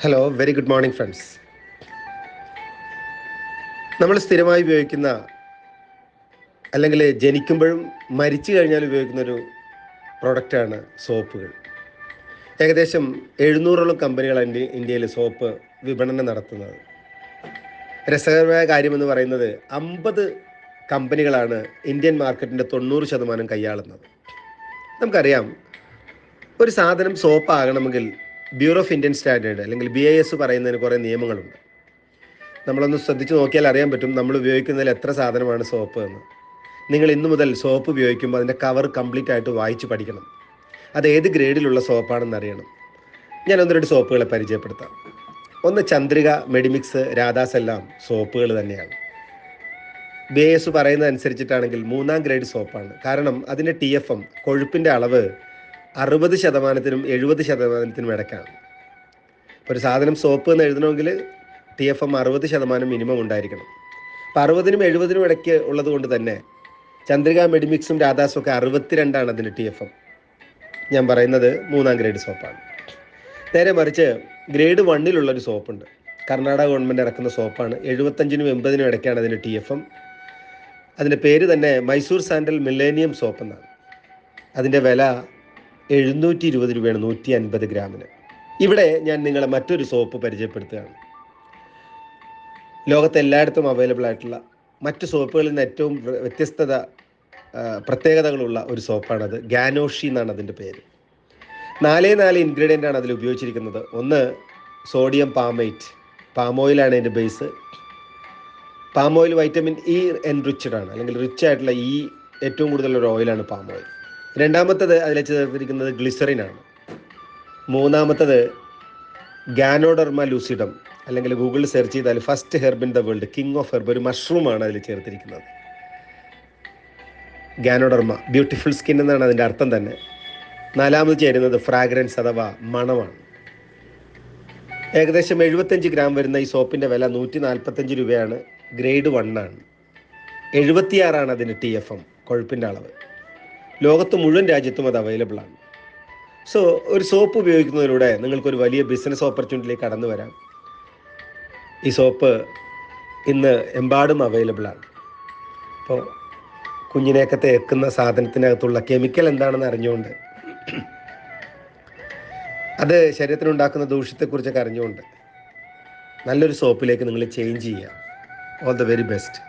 Hello, very good morning friends. നമ്മൾ സ്ഥിരമായി ഉപയോഗിക്കുന്ന അല്ലെങ്കിൽ ജനിക്കുമ്പോഴും മരിച്ചു കഴിഞ്ഞാൽ ഉപയോഗിക്കുന്ന ഒരു പ്രൊഡക്റ്റാണ് സോപ്പുകൾ. ഏകദേശം 700ഓളം കമ്പനികളാണ് ഇന്ത്യയിൽ സോപ്പ് വിപണനം നടത്തുന്നത്. രസകരമായ കാര്യമെന്ന് പറയുന്നത് 50 കമ്പനികളാണ് ഇന്ത്യൻ മാർക്കറ്റിൻ്റെ 90% കൈയാളുന്നത്. നമുക്കറിയാം, ഒരു സാധനം സോപ്പ് ആകണമെങ്കിൽ ബ്യൂറോ ഓഫ് ഇന്ത്യൻ സ്റ്റാൻഡേർഡ് അല്ലെങ്കിൽ BIS പറയുന്നതിന് കുറേ നിയമങ്ങളുണ്ട്. നമ്മളൊന്ന് ശ്രദ്ധിച്ച് നോക്കിയാൽ അറിയാൻ പറ്റും നമ്മൾ ഉപയോഗിക്കുന്നതിൽ എത്ര സാധനമാണ് സോപ്പ് എന്ന്. നിങ്ങൾ ഇന്നു മുതൽ സോപ്പ് ഉപയോഗിക്കുമ്പോൾ അതിൻ്റെ കവർ കംപ്ലീറ്റ് ആയിട്ട് വായിച്ച് പഠിക്കണം. അത് ഏത് ഗ്രേഡിലുള്ള സോപ്പാണെന്ന് അറിയണം. ഞാൻ ഒന്ന് രണ്ട് സോപ്പുകളെ പരിചയപ്പെടുത്താം. ഒന്ന് ചന്ദ്രിക, മെഡിമിക്സ്, രാധാസ് എല്ലാം സോപ്പുകൾ തന്നെയാണ്. BIS പറയുന്നതനുസരിച്ചിട്ടാണെങ്കിൽ 3ാം ഗ്രേഡ് സോപ്പാണ്. കാരണം അതിൻ്റെ TFM കൊഴുപ്പിൻ്റെ അളവ് 60%-നും 70%-നും ഇടയ്ക്കാണ്. ഇപ്പോൾ ഒരു സാധനം സോപ്പ് എന്ന് എഴുതണമെങ്കിൽ TFM 60% മിനിമം ഉണ്ടായിരിക്കണം. അപ്പോൾ 60നും 70നും ഇടയ്ക്ക് ഉള്ളത് കൊണ്ട് തന്നെ ചന്ദ്രിക, മെഡിമിക്സും രാധാസും ഒക്കെ 62ആണ് അതിൻ്റെ TFM. ഞാൻ പറയുന്നത് 3ാം ഗ്രേഡ് സോപ്പാണ്. നേരെ മറിച്ച് ഗ്രേഡ് 1-ലുള്ളൊരു സോപ്പുണ്ട്. കർണാടക ഗവൺമെൻറ് ഇറക്കുന്ന സോപ്പാണ്. 75നും 80നും ഇടയ്ക്കാണ് അതിൻ്റെ TFM. അതിൻ്റെ പേര് തന്നെ മൈസൂർ സാൻഡൽ മില്ലേനിയം സോപ്പ് എന്നാണ്. അതിൻ്റെ വില 720 രൂപയാണ് 150 ഗ്രാമിന്. ഇവിടെ ഞാൻ നിങ്ങളെ മറ്റൊരു സോപ്പ് പരിചയപ്പെടുത്തുകയാണ്. ലോകത്തെ എല്ലായിടത്തും അവൈലബിൾ ആയിട്ടുള്ള മറ്റ് സോപ്പുകളിൽ നിന്ന് ഏറ്റവും പ്രത്യേകതകളുള്ള ഒരു സോപ്പാണത്. ഗാനോഷി എന്നാണ് അതിൻ്റെ പേര്. 4 ഇൻഗ്രീഡിയൻ്റ് ആണ് അതിൽ ഉപയോഗിച്ചിരിക്കുന്നത്. ഒന്ന് സോഡിയം പാമേറ്റ്, പാം ഓയിലാണ് അതിൻ്റെ base. Palm oil vitamin E enriched ആണ്, അല്ലെങ്കിൽ റിച്ച് ആയിട്ടുള്ള ഏറ്റവും കൂടുതലൊരു ഓയിലാണ് പാം ഓയിൽ. രണ്ടാമത്തത് അതിൽ ചേർത്തിരിക്കുന്നത് ഗ്ലിസറിനാണ്. മൂന്നാമത്തത് ഗാനോഡർമ ലൂസിഡം, അല്ലെങ്കിൽ ഗൂഗിളിൽ സെർച്ച് ചെയ്താൽ first herb in the world, king of herb, ഒരു മഷ്റൂമാണ് അതിൽ ചേർത്തിരിക്കുന്നത്. ഗാനോഡർമ, ബ്യൂട്ടിഫുൾ സ്കിൻ എന്നാണ് അതിൻ്റെ അർത്ഥം തന്നെ. നാലാമത് ചേരുന്നത് ഫ്രാഗ്രൻസ് അഥവാ മണമാണ്. ഏകദേശം 75 ഗ്രാം വരുന്ന ഈ സോപ്പിൻ്റെ വില 145 രൂപയാണ്. ഗ്രേഡ് 1 ആണ്. 76ആണ് അതിൻ്റെ TFM കൊഴുപ്പിൻ്റെ അളവ്. ലോകത്ത് മുഴുവൻ രാജ്യത്തും അത് അവൈലബിൾ ആണ്. സോ ഒരു സോപ്പ് ഉപയോഗിക്കുന്നതിലൂടെ നിങ്ങൾക്കൊരു വലിയ ബിസിനസ് ഓപ്പർച്യൂണിറ്റിയിലേക്ക് കടന്നു വരാം. ഈ സോപ്പ് ഇന്ന് എമ്പാടും അവൈലബിൾ ആണ്. അപ്പോൾ കുഞ്ഞിനെയൊക്കെ തേക്കുന്ന സാധനത്തിനകത്തുള്ള കെമിക്കൽ എന്താണെന്ന് അറിഞ്ഞുകൊണ്ട്, അത് ശരീരത്തിനുണ്ടാക്കുന്ന ദൂഷ്യത്തെക്കുറിച്ചൊക്കെ അറിഞ്ഞുകൊണ്ട് നല്ലൊരു സോപ്പിലേക്ക് നിങ്ങൾ ചേഞ്ച് ചെയ്യുക. All the very best.